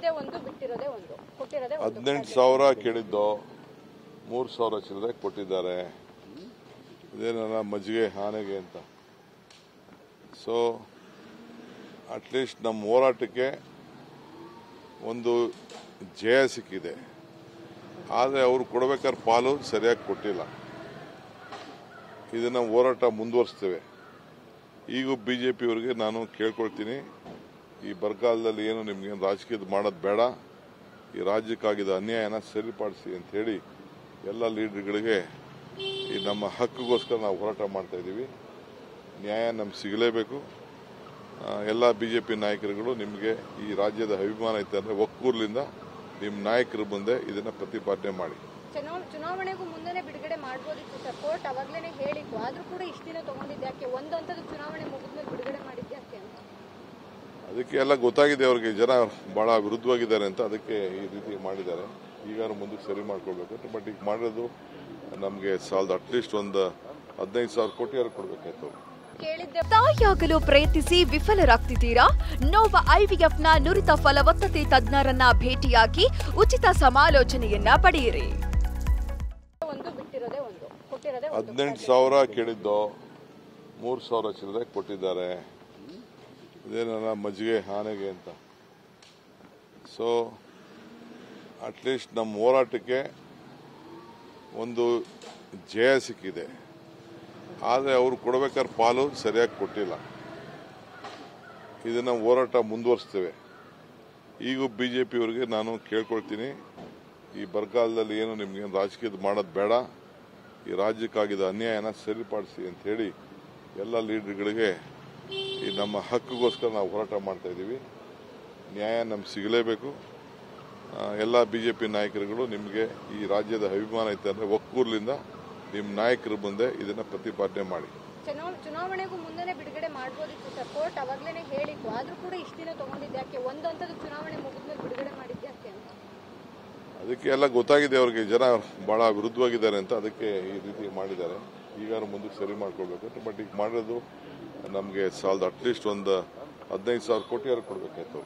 ಕೊಟ್ಟಿರೋದೇ ಒಂದು ಬಿಟ್ಟಿರೋದೇ ಒಂದು ಕೊಟ್ಟಿರೋದೇ 18,000 ಕೇಳಿದ್ದು 3,000 ಚಿಲ್ಲರೆ ಕೊಟ್ಟಿದ್ದಾರೆ. ಇದೇನ ಮಜ್ಜಿಗೆ ಆನೆಗೆ ಅಂತ. ಸೊ ಅಟ್ಲೀಸ್ಟ್ ನಮ್ಮ ಹೋರಾಟಕ್ಕೆ ಒಂದು ಜಯ ಸಿಕ್ಕಿದೆ. ಆದರೆ ಅವರು ಕೊಡಬೇಕಾದ ಪಾಲು ಸರಿಯಾಗಿ ಕೊಟ್ಟಿಲ್ಲ. ಇದನ್ನ ಹೋರಾಟ ಮುಂದುವರಿಸ್ತೇವೆ. ಈಗ ಬಿಜೆಪಿಯವರಿಗೆ ನಾನು ಕೇಳ್ಕೊಳ್ತೀನಿ, ಈ ಬರಗಾಲದಲ್ಲಿ ಏನು ನಿಮ್ಗೆ ರಾಜಕೀಯದ ಮಾಡೋದು ಬೇಡ, ಈ ರಾಜ್ಯಕ್ಕಾಗಿದ್ದ ಅನ್ಯಾಯನ ಸರಿಪಡಿಸಿ ಅಂತ ಹೇಳಿ ಎಲ್ಲ ಲೀಡರ್ಗಳಿಗೆ ಈ ನಮ್ಮ ಹಕ್ಕಿಗೋಸ್ಕರ ನಾವು ಹೋರಾಟ ಮಾಡ್ತಾ ಇದ್ದೀವಿ. ನ್ಯಾಯ ನಮ್ಗೆ ಸಿಗಲೇಬೇಕು. ಎಲ್ಲ ಬಿಜೆಪಿ ನಾಯಕರುಗಳು ನಿಮಗೆ ಈ ರಾಜ್ಯದ ಅಭಿಮಾನ ಐತೆ ಅಂದ್ರೆ ಒಕ್ಕೂರ್ಲಿಂದ ನಿಮ್ಮ ನಾಯಕರ ಮುಂದೆ ಇದನ್ನ ಪ್ರತಿಪಾದನೆ ಮಾಡಿ. ಚುನಾವಣೆಗೂ ಮುಂದೆ ಬಿಡುಗಡೆ ಮಾಡಬಹುದಿತ್ತು ಸರ್, ಕೋರ್ಟ್ ಅವಾಗಲೇ ಹೇಳಿತ್ತು. ಆದ್ರೂ ಕೂಡ ಇಷ್ಟು ದಿನ ತಗೊಂಡಿದ್ಯಾಕೆ? ಒಂದು ಹಂತದ ಚುನಾವಣೆ ಮುಗಿದ್ಮೇಲೆ ಬಿಡುಗಡೆ ಮಾಡಿದ್ಯಾಕೆ? ಅದಕ್ಕೆ ಎಲ್ಲ ಗೊತ್ತಾಗಿದೆ ಅವ್ರಿಗೆ, ಜನ ಬಹಳ ವಿರುದ್ಧವಾಗಿದ್ದಾರೆ ಅಂತ, ಅದಕ್ಕೆ ಈ ರೀತಿ ಮಾಡಿದ್ದಾರೆ. ಈಗ ಮುಂದಕ್ಕೆ ಸರಿ ಮಾಡ್ಕೊಳ್ಬೇಕು. ಬಟ್ ಈಗ ಮಾಡಿರೋದು ನಮಗೆ ಸಾಲದು. ಅಟ್ಲೀಸ್ಟ್ ಒಂದು 15,000 ಕೋಟಿ ಕೊಡಬೇಕಾಯ್ತು. ತಾಯಿಯಾಗಲು ಪ್ರಯತ್ನಿಸಿ ವಿಫಲರಾಗ್ತಿದ್ದೀರಾ? ನೋವಾ ಐವಿಎಫ್ನ ನುರಿತ ಫಲವತ್ತತೆ ತಜ್ಞರನ್ನ ಭೇಟಿಯಾಗಿ ಉಚಿತ ಸಮಾಲೋಚನೆಯನ್ನ ಪಡೆಯಿರಿ. 18,000 ಕೇಳಿದ್ದು 3,000 ಚಿಲ್ಲರೆ ಕೊಟ್ಟಿದ್ದಾರೆ. ಇದೇನ ಮಜ್ಜಿಗೆ ಆನೆಗೆ ಅಂತ. ಸೊ ಅಟ್ಲೀಸ್ಟ್ ನಮ್ಮ ಹೋರಾಟಕ್ಕೆ ಒಂದು ಜಯ ಸಿಕ್ಕಿದೆ. ಆದರೆ ಅವರು ಕೊಡಬೇಕಾದ ಪಾಲು ಸರಿಯಾಗಿ ಕೊಟ್ಟಿಲ್ಲ. ಇದನ್ನ ಹೋರಾಟ ಮುಂದುವರಿಸ್ತೇವೆ. ಈಗ ಬಿಜೆಪಿಯವರಿಗೆ ನಾನು ಕೇಳ್ಕೊಳ್ತೀನಿ, ಈ ಬರಗಾಲದಲ್ಲಿ ಏನು ನಿಮ್ಗೆ ರಾಜಕೀಯದ ಮಾಡೋದು ಬೇಡ, ಈ ರಾಜ್ಯಕ್ಕಾಗಿದ್ದ ಅನ್ಯಾಯನ ಸರಿಪಡಿಸಿ ಅಂತ ಹೇಳಿ ಎಲ್ಲ ಲೀಡರ್ಗಳಿಗೆ ಈ ನಮ್ಮ ಹಕ್ಕಿಗೋಸ್ಕರ ನಾವು ಹೋರಾಟ ಮಾಡ್ತಾ ಇದ್ದೀವಿ. ನ್ಯಾಯ ನಮ್ಗೆ ಸಿಗಲೇಬೇಕು. ಎಲ್ಲ ಬಿಜೆಪಿ ನಾಯಕರುಗಳು ನಿಮಗೆ ಈ ರಾಜ್ಯದ ಅಭಿಮಾನ ಐತೆ ಅಂದ್ರೆ ಒಕ್ಕೂರ್ಲಿಂದ ನಿಮ್ಮ ನಾಯಕರ ಮುಂದೆ ಇದನ್ನ ಪ್ರತಿಪಾದನೆ ಮಾಡಿ. ಚುನಾವಣೆಗೂ ಮುಂದೆ ಬಿಡುಗಡೆ ಮಾಡಬಹುದಿತ್ತು ಸರ್, ಕೋರ್ಟ್ ಅವಾಗಲೇ ಹೇಳಿತ್ತು. ಆದ್ರೂ ಕೂಡ ಇಷ್ಟು ದಿನ ತಗೊಂಡಿದ್ಯಾಕೆ? ಒಂದು ಹಂತದ ಚುನಾವಣೆ ಮುಗಿದ್ಮೇಲೆ ಬಿಡುಗಡೆ ಮಾಡಿದ್ಯಾಕೆ? ಅದಕ್ಕೆ ಎಲ್ಲ ಗೊತ್ತಾಗಿದೆ ಅವ್ರಿಗೆ, ಜನ ಬಹಳ ವಿರುದ್ಧವಾಗಿದ್ದಾರೆ ಅಂತ, ಅದಕ್ಕೆ ಈ ರೀತಿ ಮಾಡಿದ್ದಾರೆ. ಈಗ ಮುಂದಕ್ಕೆ ಸರಿ ಮಾಡ್ಕೊಳ್ಬೇಕು. ಬಟ್ ಈಗ ಮಾಡಿರೋದು ನಮಗೆ ಸಾಲದು. ಅಟ್ಲೀಸ್ಟ್ ಒಂದು 15,000 ಕೋಟಿ ಕೊಡಬೇಕಾಯ್ತು.